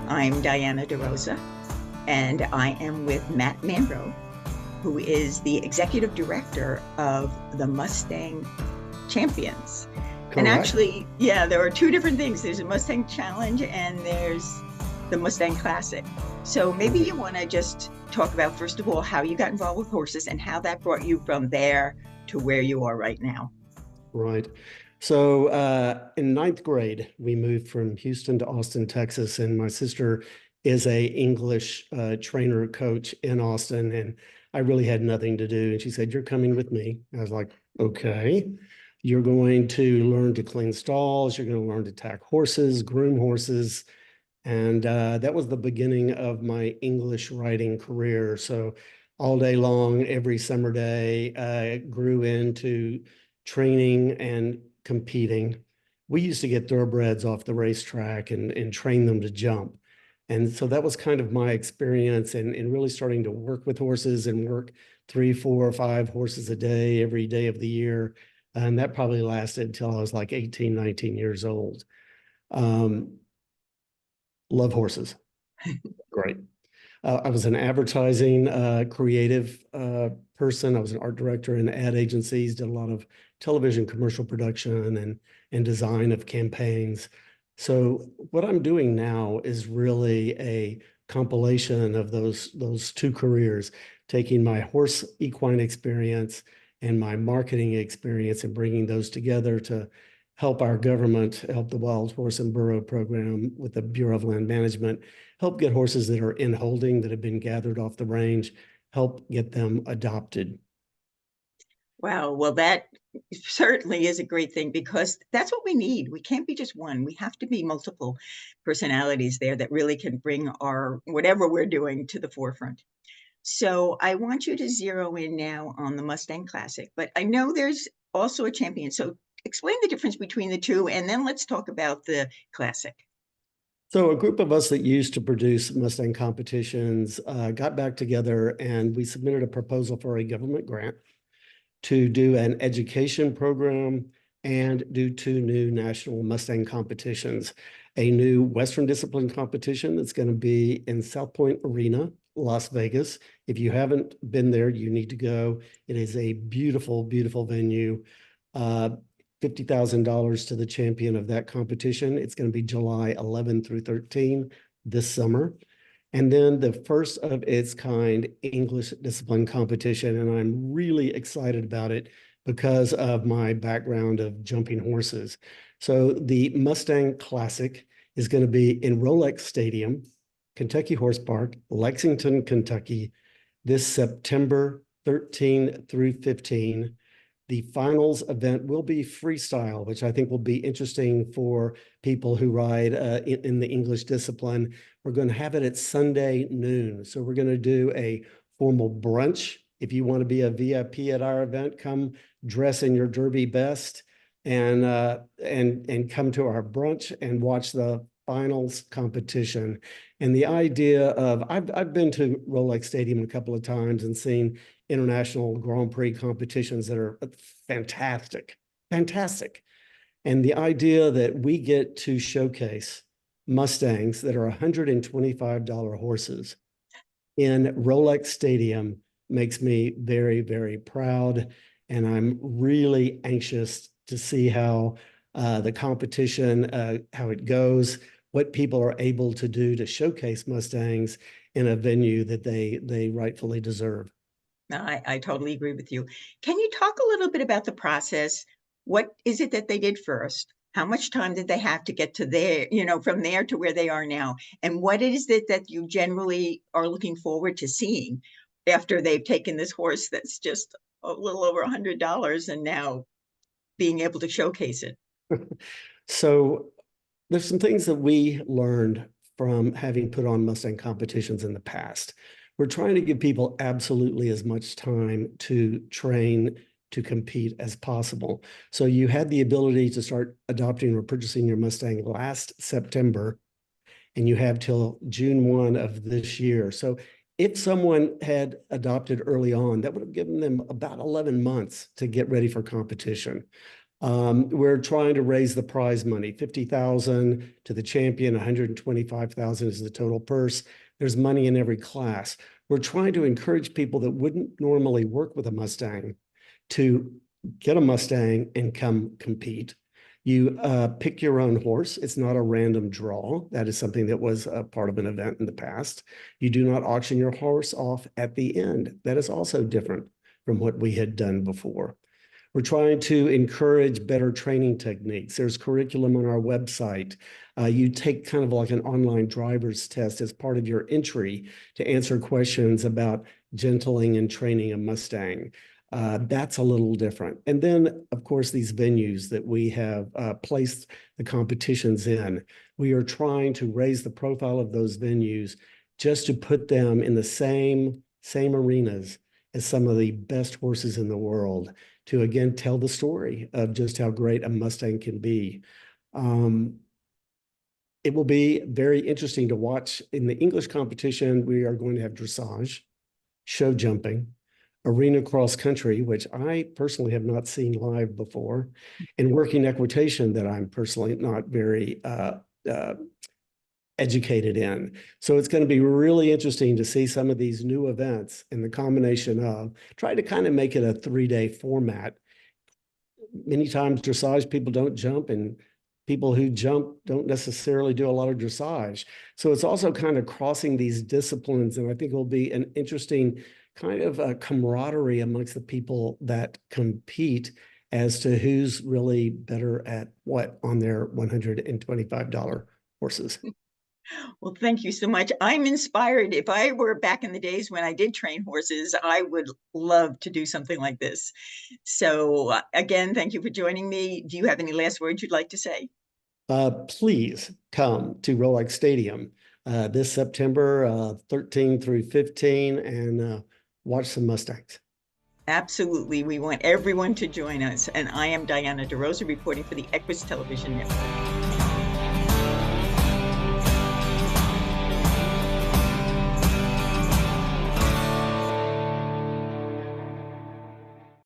I'm Diana Rosa, and I am with Matt Manroe, who is the executive director of the Mustang Champions. And Correct. actually, yeah, there are two different things. There's a Mustang Challenge and there's the Mustang Classic. So maybe Right. you want to just talk about, first of all, how you got involved with horses and how that brought you from there to where you are right now. Right. So in ninth grade, we moved from Houston to Austin, Texas, and my sister is a English trainer coach in Austin, and I really had nothing to do. And she said, "You're coming with me." I was like, "Okay." You're going to learn to clean stalls. You're going to learn to tack horses, groom horses, and that was the beginning of my English writing career. So all day long, every summer day, I grew into training and competing. We used to get thoroughbreds off the racetrack and train them to jump. And so that was kind of my experience in really starting to work with horses and work three, four, or five horses a day every day of the year. And that probably lasted until I was like 18, 19 years old. Um, love horses. Great. I was an advertising creative person. I was an art director in ad agencies, did a lot of television commercial production and design of campaigns. So what I'm doing now is really a compilation of those two careers, taking my horse equine experience and my marketing experience and bringing those together to help our government, help the Wild Horse and Burro program with the Bureau of Land Management, help get horses that are in holding that have been gathered off the range, help get them adopted. Wow. Well, that certainly is a great thing because that's what we need. We can't be just one. We have to be multiple personalities there that really can bring our whatever we're doing to the forefront. So I want you to zero in now on the Mustang Classic, but I know there's also a champion. So explain the difference between the two, and then let's talk about the Classic. So a group of us that used to produce Mustang competitions got back together and we submitted a proposal for a government grant to do an education program and do two new national Mustang competitions. A new Western discipline competition that's going to be in South Point Arena, Las Vegas. If you haven't been there, you need to go. It is a beautiful, beautiful venue. Uh, $50,000 to the champion of that competition. It's going to be July 11 through 13 this summer. And then the first of its kind English discipline competition. And I'm really excited about it because of my background of jumping horses. So the Mustang Classic is going to be in Rolex Stadium, Kentucky Horse Park, Lexington, Kentucky, this September 13 through 15. The finals event will be freestyle, which I think will be interesting for people who ride in the English discipline. We're going to have it at Sunday noon. So we're going to do a formal brunch. If you want to be a VIP at our event, come dress in your derby best and come to our brunch and watch the finals competition. And the idea of I've been to Rolex Stadium a couple of times and seen international Grand Prix competitions that are fantastic, fantastic. And the idea that we get to showcase Mustangs that are $125 horses in Rolex Stadium makes me very, very proud. And I'm really anxious to see how the competition, how it goes, what people are able to do to showcase Mustangs in a venue that they rightfully deserve. No, I totally agree with you. Can you talk a little bit about the process? What is it that they did first? How much time did they have to get to there, from there to where they are now? And what is it that you generally are looking forward to seeing after they've taken this horse that's just a little over $100 and now being able to showcase it? So there's some things that we learned from having put on Mustang competitions in the past. We're trying to give people absolutely as much time to train to compete as possible. So you had the ability to start adopting or purchasing your Mustang last September, and you have till June 1 of this year. So if someone had adopted early on, that would have given them about 11 months to get ready for competition. We're trying to raise the prize money, 50,000 to the champion, 125,000 is the total purse. There's money in every class. We're trying to encourage people that wouldn't normally work with a Mustang to get a Mustang and come compete. You pick your own horse. It's not a random draw. That is something that was a part of an event in the past. You do not auction your horse off at the end. That is also different from what we had done before. We're trying to encourage better training techniques. There's curriculum on our website. You take kind of like an online driver's test as part of your entry to answer questions about gentling and training a Mustang. That's a little different. And then, of course, these venues that we have placed the competitions in, we are trying to raise the profile of those venues just to put them in the same arenas as some of the best horses in the world to, again, tell the story of just how great a Mustang can be. It will be very interesting to watch. In the English competition, we are going to have dressage, show jumping, arena cross country, which I personally have not seen live before, and working equitation that I'm personally not very educated in. So it's going to be really interesting to see some of these new events and the combination of try to kind of make it a 3-day format. Many times dressage people don't jump, and people who jump don't necessarily do a lot of dressage. So it's also kind of crossing these disciplines, and I think it will be an interesting kind of a camaraderie amongst the people that compete as to who's really better at what on their $125 horses. Well, thank you so much. I'm inspired. If I were back in the days when I did train horses, I would love to do something like this. So again, thank you for joining me. Do you have any last words you'd like to say? Please come to Rolex Stadium this September 13 through 15 and watch some Mustangs. Absolutely. We want everyone to join us. And I am Diana DeRosa reporting for the EQUUS Television Network.